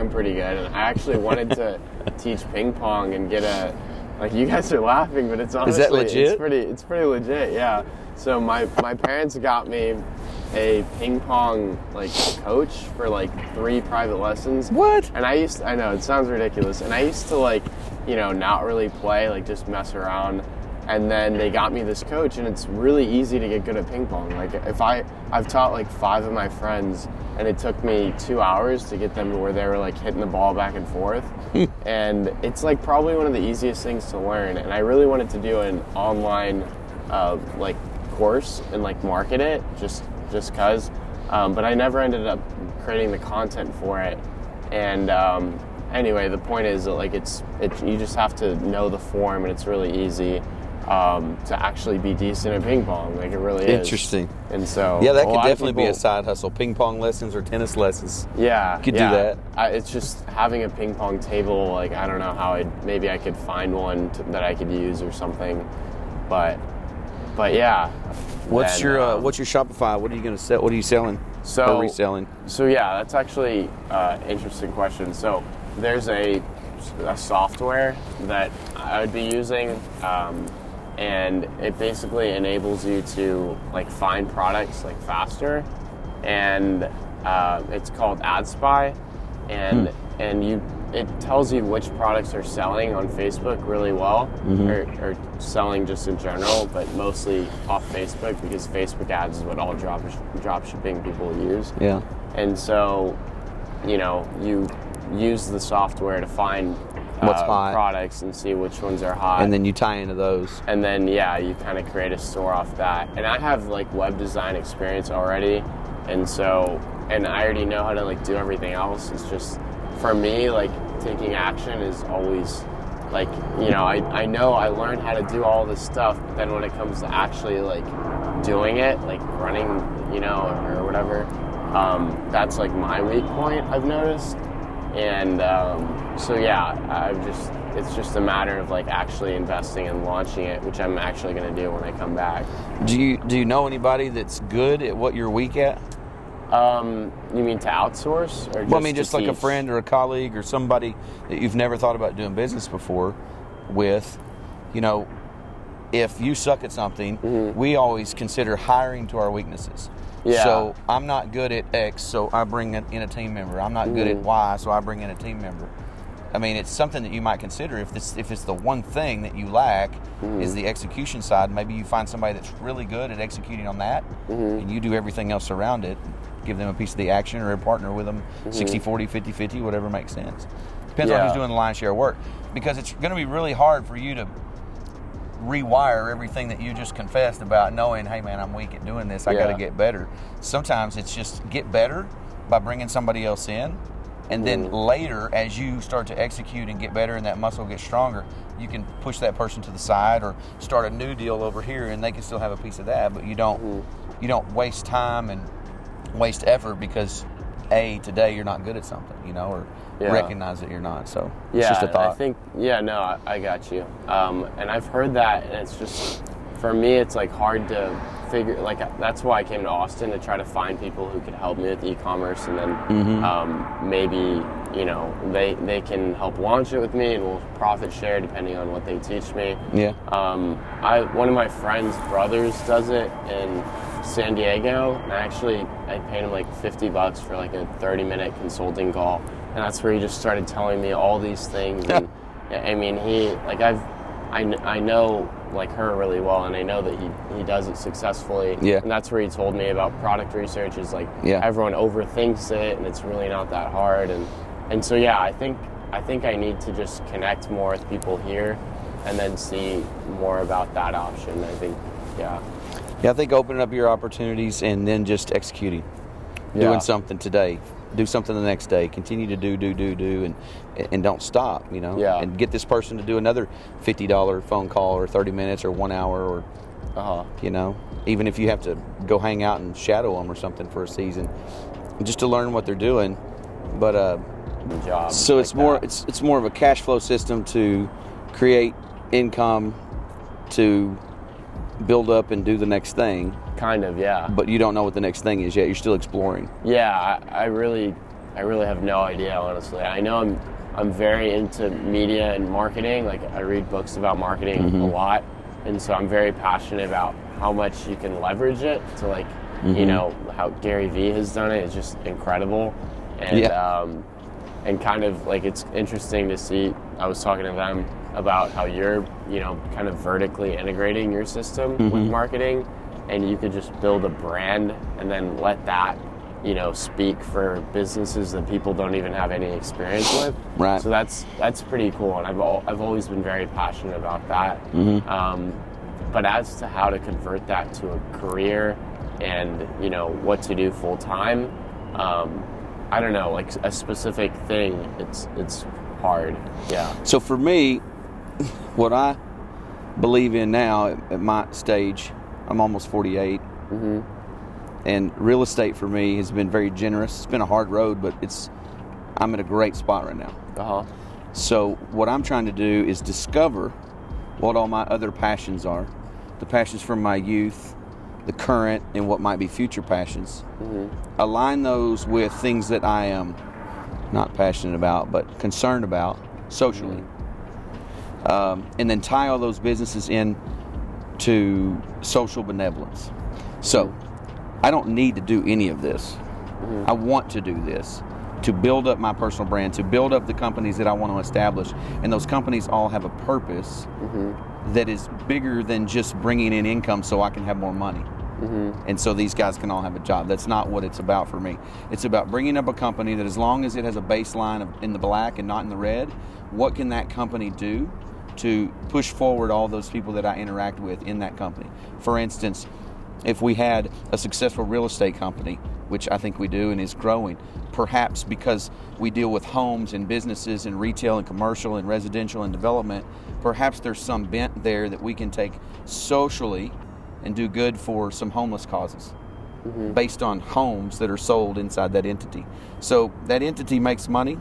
am pretty good. And I actually wanted to teach ping pong and get like, you guys are laughing, but it's honestly, is that legit? It's pretty legit, yeah. So my parents got me a ping pong like coach for like 3 private lessons. What? And I know it sounds ridiculous, and I used to like, not really play, like just mess around. And then they got me this coach, and it's really easy to get good at ping pong. Like I've taught like 5 of my friends, and it took me 2 hours to get them to where they were like hitting the ball back and forth. And it's like probably one of the easiest things to learn. And I really wanted to do an online like course and like market it just cause. But I never ended up creating the content for it. And anyway, the point is that like you just have to know the form, and it's really easy to actually be decent at ping pong. Like, it really is. Interesting. And so yeah, that could definitely be a side hustle. Ping pong lessons or tennis lessons. Yeah, you could do that. It's just having a ping pong table. Like, I don't know how maybe I could find one that I could use or something. But yeah. What's your Shopify? What are you going to sell? What are you selling? Or reselling? So yeah, that's actually an interesting question. So there's a software that I would be using, and it basically enables you to like find products like faster, and it's called AdSpy, and it tells you which products are selling on Facebook really well, or selling just in general, but mostly off Facebook, because Facebook ads is what all drop shipping people use. Yeah. And so, you use the software to find what's hot products and see which ones are hot. And then you tie into those. And then, you kind of create a store off that. And I have, like, web design experience already. And so, and I already know how to, like, do everything else. It's just, for me, like, taking action is always, like, I know I learned how to do all this stuff, but then when it comes to actually, like, doing it, like, running, or whatever, that's, like, my weak point, I've noticed. And so yeah, it's just a matter of like actually investing and launching it, which I'm actually going to do when I come back. Do you know anybody that's good at what you're weak at? You mean to outsource, or just like a friend or a colleague or somebody that you've never thought about doing business before with? If you suck at something, we always consider hiring to our weaknesses. Yeah. So I'm not good at X, so I bring in a team member. I'm not good at Y, so I bring in a team member. I mean, it's something that you might consider if it's the one thing that you lack is the execution side. Maybe you find somebody that's really good at executing on that, and you do everything else around it. Give them a piece of the action, or a partner with them, 60-40, 50-50, whatever makes sense. Depends on who's doing the lion's share of work. Because it's going to be really hard for you to rewire everything that you just confessed about, knowing, hey man, I'm weak at doing this, I got to get better. Sometimes it's just get better by bringing somebody else in, and then later, as you start to execute and get better and that muscle gets stronger, you can push that person to the side or start a new deal over here, and they can still have a piece of that, but you don't waste time and waste effort because today you're not good at something, or recognize that you're not. So it's just a thought. I think, I got you. And I've heard that, and it's just, for me, it's like hard to figure, like, that's why I came to Austin, to try to find people who could help me with e-commerce, and then maybe, they can help launch it with me, and we'll profit share depending on what they teach me. Yeah. One of my friend's brothers does it in San Diego, and I paid him like $50 for like a 30-minute consulting call, and that's where he just started telling me all these things. And I mean, I know like her really well, and I know that he does it successfully. Yeah. And that's where he told me about product research is like everyone overthinks it, and it's really not that hard. And so I think I need to just connect more with people here, and then see more about that option. I think, Yeah, I think opening up your opportunities and then just executing. Doing something today. Do something the next day. Continue to do, and don't stop, And get this person to do another $50 phone call, or 30 minutes, or 1 hour, or, even if you have to go hang out and shadow them or something for a season, just to learn what they're doing. But, job. So like it's more of a cash flow system to create income, to build up and do the next thing. Kind of, yeah. But you don't know what the next thing is yet. You're still exploring. Yeah, I really I really have no idea, honestly. I know I'm very into media and marketing. Like, I read books about marketing a lot, and so I'm very passionate about how much you can leverage it to, like, you know, how Gary Vee has done it is just incredible. And and kind of like, it's interesting to see. I was talking to them about how you're, you know, kind of vertically integrating your system with marketing, and you could just build a brand and then let that, you know, speak for businesses that people don't even have any experience with. Right. So that's pretty cool, and I've always been very passionate about that. But as to how to convert that to a career, and, you know, what to do full time, I don't know, like a specific thing. It's hard. Yeah. So for me, what I believe in now at my stage, I'm almost 48. And real estate for me has been very generous. It's been a hard road, but I'm in a great spot right now. So what I'm trying to do is discover what all my other passions are, the passions from my youth, the current, and what might be future passions. Align those with things that I am not passionate about, but concerned about socially. And then tie all those businesses in to social benevolence. So I don't need to do any of this. I want to do this to build up my personal brand, to build up the companies that I want to establish. And those companies all have a purpose that is bigger than just bringing in income so I can have more money. And so these guys can all have a job. That's not what it's about for me. It's about bringing up a company that, as long as it has a baseline in the black and not in the red, what can that company do to push forward all those people that I interact with in that company? For instance, if we had a successful real estate company, which I think we do and is growing, perhaps because we deal with homes and businesses and retail and commercial and residential and development, perhaps there's some bent there that we can take socially and do good for some homeless causes based on homes that are sold inside that entity. So that entity makes money,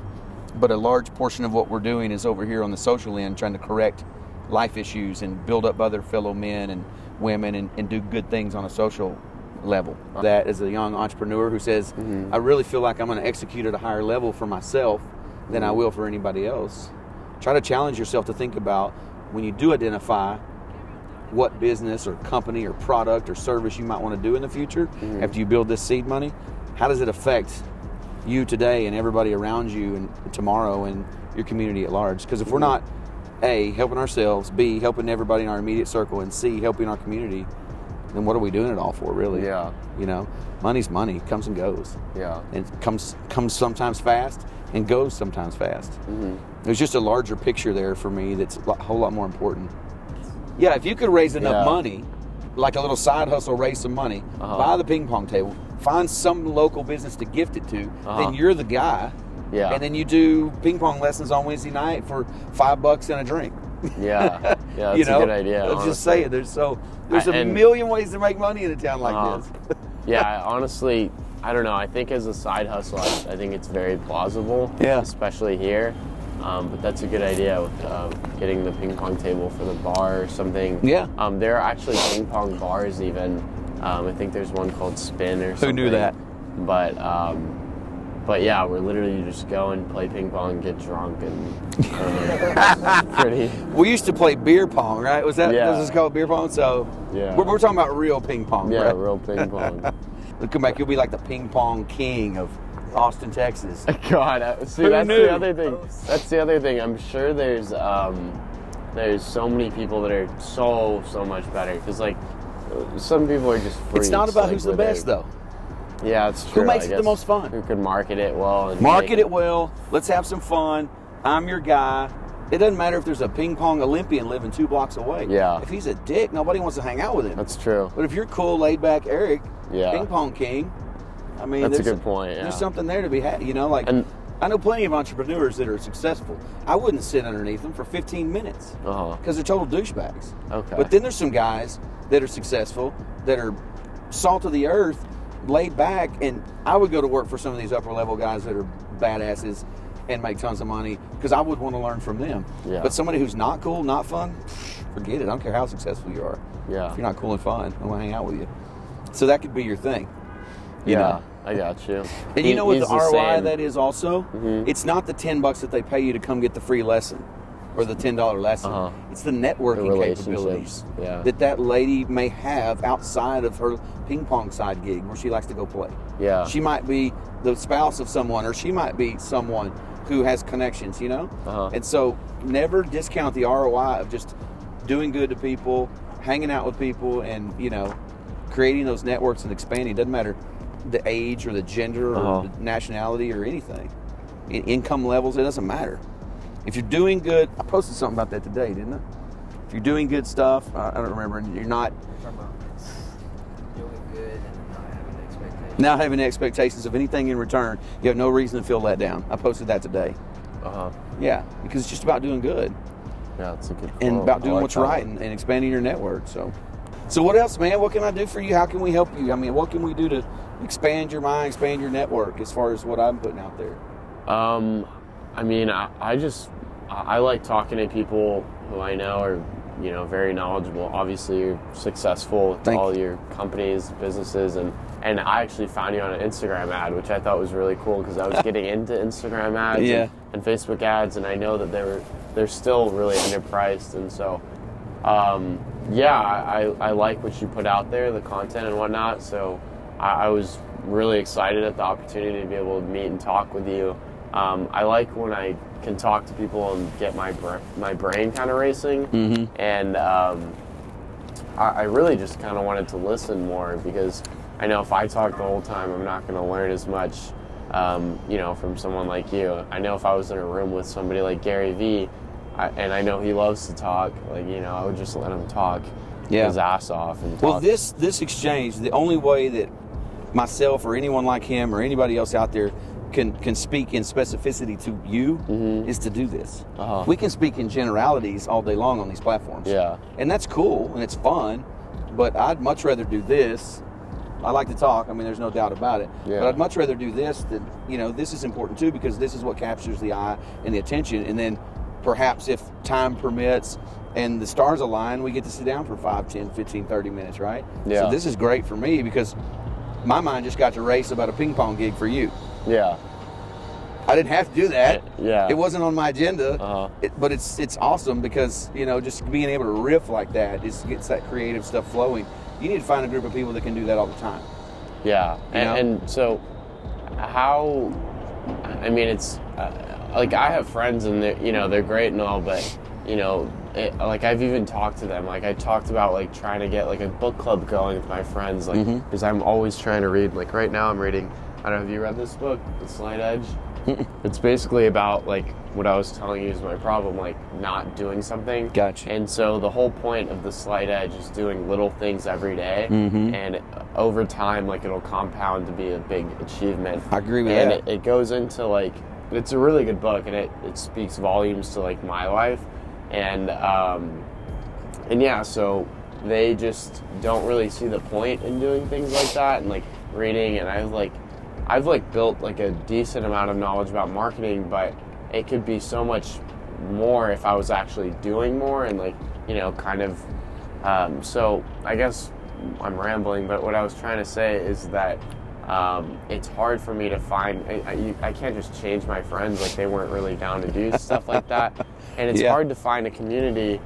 but a large portion of what we're doing is over here on the social end, trying to correct life issues and build up other fellow men and women and do good things on a social level. That as a young entrepreneur who says, I really feel like I'm going to execute at a higher level for myself than I will for anybody else. Try to challenge yourself to think about, when you do identify what business or company or product or service you might want to do in the future after you build this seed money, how does it affect you today and everybody around you and tomorrow and your community at large? Because if we're not, A, helping ourselves, B, helping everybody in our immediate circle, and C, helping our community, then what are we doing it all for, really? Yeah. You know, money's money, comes and goes. Yeah. And it comes sometimes fast and goes sometimes fast. There's just a larger picture there for me that's a whole lot more important. Yeah, if you could raise enough money, like a little side hustle, raise some money, buy the ping pong table, find some local business to gift it to, then you're the guy. Yeah. And then you do ping pong lessons on Wednesday night for $5 and a drink. Yeah, that's a good idea. Let's just say it. There's a million ways to make money in a town like this. Yeah, honestly, I don't know. I think as a side hustle, I think it's very plausible. Yeah. Especially here. But that's a good idea with getting the ping pong table for the bar or something. Yeah. There are actually ping pong bars even. I think there's one called Spin or something. Who knew that? But yeah, we're literally just go and play ping pong, get drunk, and pretty. We used to play beer pong, right? Was this called beer pong? So yeah, we're talking about real ping pong. Yeah, right? real ping pong. Come back, you'll be like the ping pong king of Austin, Texas. God, see, that's the other thing. That's the other thing. I'm sure there's so many people that are so much better, because like some people are just freaks. It's not about who's the best, though. Yeah, it's true. Who makes it the most fun? Who could market it well? And market it well. Let's have some fun. I'm your guy. It doesn't matter if there's a ping pong Olympian living 2 blocks away. Yeah. If he's a dick, nobody wants to hang out with him. That's true. But if you're cool, laid back Eric, yeah, ping pong king, I mean, that's a good point. Yeah. There's something there to be had. You know, like, and I know plenty of entrepreneurs that are successful. I wouldn't sit underneath them for 15 minutes because they're total douchebags. Okay. But then there's some guys that are successful, that are salt of the earth, laid back, and I would go to work for some of these upper level guys that are badasses and make tons of money, because I would want to learn from them. Yeah. But somebody who's not cool, not fun, forget it. I don't care how successful you are. Yeah. If you're not cool and fun, I don't want to hang out with you. So that could be your thing. You know? I got you. And you know what the ROI same. that is also? It's not the $10 that they pay you to come get the free lesson or the $10 lesson. It's the networking capabilities that lady may have outside of her ping pong side gig where she likes to go play. Yeah. She might be the spouse of someone, or she might be someone who has connections, you know? And so never discount the ROI of just doing good to people, hanging out with people, and, you know, creating those networks and expanding. It doesn't matter the age or the gender or the nationality or anything. Income levels, it doesn't matter. If you're doing good, I posted something about that today, didn't I? If you're doing good stuff, I don't remember, and you're not doing good and not having expectations of anything in return, you have no reason to feel let down. I posted that today. Yeah, because it's just about doing good. Yeah, it's a good quote. And about doing what's right and expanding your network. So what else, man? What can I do for you? How can we help you? I mean, what can we do to expand your mind, expand your network as far as what I'm putting out there? I mean, I like talking to people who I know are, you know, very knowledgeable. Obviously, you're successful with all your companies, businesses, and I actually found you on an Instagram ad, which I thought was really cool because I was getting into Instagram ads and Facebook ads, and I know that they're still really underpriced, and so I like what you put out there, the content and whatnot. So I was really excited at the opportunity to be able to meet and talk with you. I like when I can talk to people and get my brain kind of racing, and I really just kind of wanted to listen more because I know if I talk the whole time, I'm not going to learn as much, you know, from someone like you. I know if I was in a room with somebody like Gary Vee, and I know he loves to talk, like, you know, I would just let him talk his ass off. And talk. Well, this exchange, the only way that myself or anyone like him or anybody else out there can speak in specificity to you is to do this. We can speak in generalities all day long on these platforms. Yeah. And that's cool and it's fun, but I'd much rather do this. I like to talk, I mean, there's no doubt about it. Yeah. But I'd much rather do this than, you know, this is important too because this is what captures the eye and the attention. And then perhaps if time permits and the stars align, we get to sit down for 5, 10, 15, 30 minutes, right? Yeah. So this is great for me because my mind just got to race about a ping pong gig for you. Yeah. I didn't have to do that. Yeah. It wasn't on my agenda. But it's awesome because, you know, just being able to riff like that gets that creative stuff flowing. You need to find a group of people that can do that all the time. Yeah. And so how, I mean, it's like I have friends and they're, you know, they're great and all, but, you know, like I've even talked to them. Like I talked about like trying to get like a book club going with my friends, like because I'm always trying to read. Like right now I'm reading, I don't know, have you read this book, The Slight Edge? It's basically about like what I was telling you is my problem, like not doing something. Gotcha. And so the whole point of The Slight Edge is doing little things every day, and over time, like it'll compound to be a big achievement. I agree with that. And it goes into like, it's a really good book, and it speaks volumes to like my life, and yeah, so they just don't really see the point in doing things like that and like reading, and I've built like a decent amount of knowledge about marketing, but it could be so much more if I was actually doing more and like, you know, kind of, so I guess I'm rambling, but what I was trying to say is that it's hard for me to find, I can't just change my friends, like they weren't really down to do stuff like that, and it's hard to find a community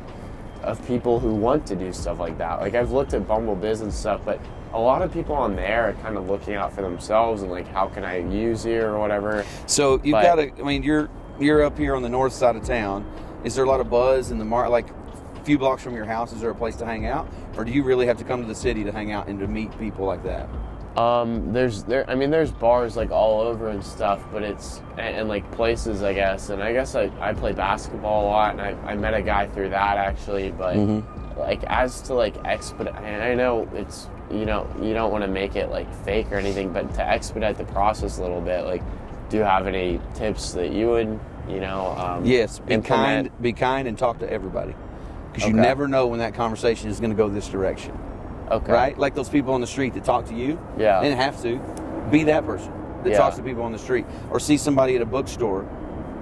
of people who want to do stuff like that. Like I've looked at Bumble Biz and stuff, but a lot of people on there are kind of looking out for themselves and like, how can I use you or whatever. So you've got to, I mean, you're up here on the north side of town. Is there a lot of buzz in the like a few blocks from your house? Is there a place to hang out, or do you really have to come to the city to hang out and to meet people like that? There's bars like all over and stuff, but it's and like places, I guess. And I guess I play basketball a lot, and I met a guy through that actually. But like as to like expedite, and I know it's, you know, you don't want to make it like fake or anything, but to expedite the process a little bit, like, do you have any tips that you would, you know, yes, be implement? kind and talk to everybody, because you never know when that conversation is going to go this direction. Okay. Right? Like those people on the street that talk to you. Yeah. They didn't have to. Be that person that talks to people on the street. Or see somebody at a bookstore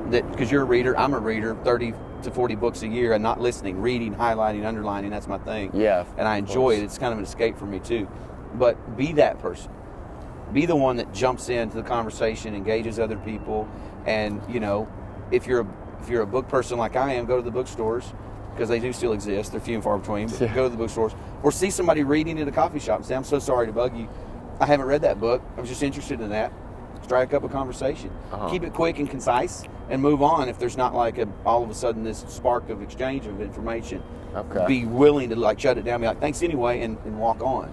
that, because you're a reader, I'm a reader, 30 to 40 books a year, and not listening, reading, highlighting, underlining, that's my thing. Yeah. And I enjoy it. It's kind of an escape for me too. But be that person. be the one that jumps into the conversation, engages other people, and if you're a book person like I am, go to the bookstores, because they do still exist. They're few and far between. But go to the bookstores, or see somebody reading at a coffee shop and say, "I'm so sorry to bug you. I haven't read that book. I was just interested in that." Strike up a conversation. Keep it quick and concise, and move on. If there's not like all of a sudden this spark of exchange of information, be willing to like shut it down, be like, "Thanks anyway," and walk on.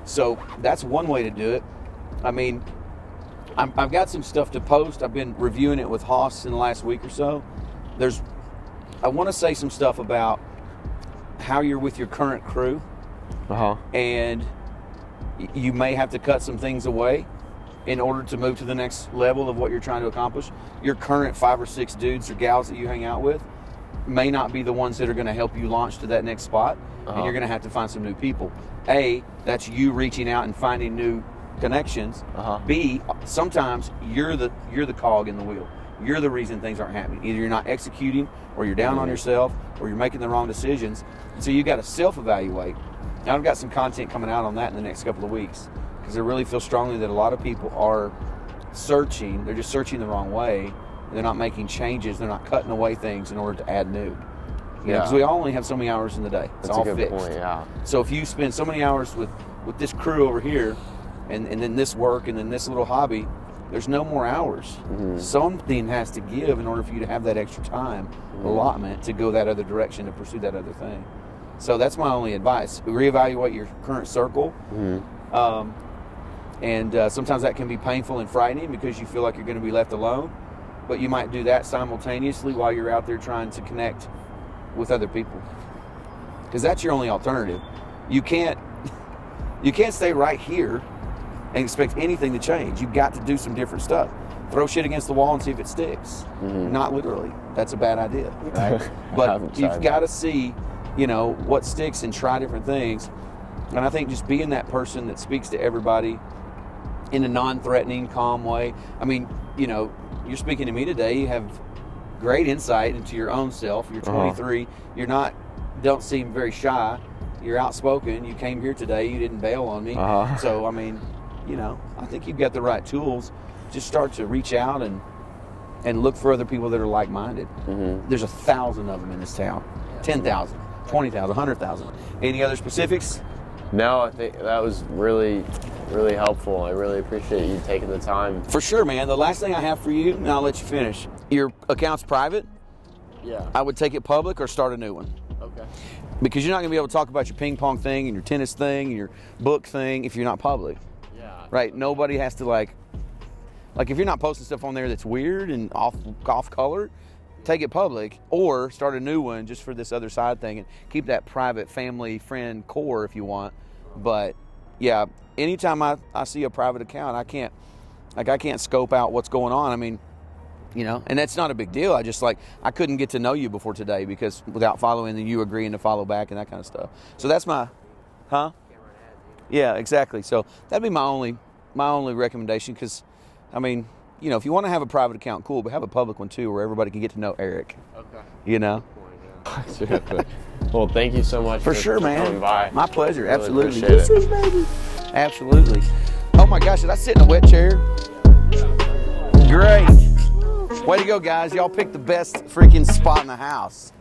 So that's one way to do it. I mean, I've got some stuff to post. I've been reviewing it with Haas in the last week or so. I want to say some stuff about how you're with your current crew, and you may have to cut some things away in order to move to the next level of what you're trying to accomplish. Your current 5 or 6 dudes or gals that you hang out with may not be the ones that are going to help you launch to that next spot, and you're going to have to find some new people. A, that's you reaching out and finding new connections. B, sometimes you're the cog in the wheel. You're the reason things aren't happening. Either you're not executing, or you're down on yourself, or you're making the wrong decisions. So you got to self-evaluate. Now, I've got some content coming out on that in the next couple of weeks, because I really feel strongly that a lot of people are searching. They're just searching the wrong way. They're not making changes. They're not cutting away things in order to add new. Because we all only have so many hours in the day. It's That's all a good fixed. point, yeah. So if you spend so many hours with this crew over here, and then this work, and then this little hobby, there's no more hours. Something has to give in order for you to have that extra time allotment to go that other direction, to pursue that other thing. So that's my only advice. Reevaluate your current circle. And sometimes that can be painful and frightening, because you feel like you're going to be left alone. But you might do that simultaneously while you're out there trying to connect with other people, because that's your only alternative. You can't stay right here and expect anything to change. You've got to do some different stuff. Throw shit against the wall and see if it sticks. Not literally. That's a bad idea, right? But you've got to see, what sticks, and try different things. And I think just being that person that speaks to everybody in a non-threatening, calm way. I mean, you're speaking to me today. You have great insight into your own self. You're 23. Don't seem very shy. You're outspoken. You came here today. You didn't bail on me. So, I mean, I think you've got the right tools. Just start to reach out and look for other people that are like-minded. There's 1,000 of them in this town. 10,000, 20,000, 100,000. Any other specifics? No, I think that was really, really helpful. I really appreciate you taking the time. For sure, man. The last thing I have for you, and I'll let you finish. Your account's private. Yeah. I would take it public or start a new one. Okay. Because you're not going to be able to talk about your ping pong thing and your tennis thing and your book thing if you're not public. Yeah. Right? Nobody has to like if you're not posting stuff on there that's weird and off color, take it public, or start a new one just for this other side thing, and keep that private family friend core if you want. But yeah, anytime I see a private account, I can't scope out what's going on. I mean, and that's not a big deal. I couldn't get to know you before today, because without following, and you agreeing to follow back and that kind of stuff. So that's my, yeah, exactly. So that'd be my only recommendation, because, I mean, if you want to have a private account, cool, but have a public one too, where everybody can get to know Eric. Okay. Well, thank you so much for sure, man. Coming by. My pleasure. Really absolutely. Appreciate it. Absolutely. Oh my gosh, did I sit in a wet chair? Great. Way to go, guys. Y'all picked the best freaking spot in the house.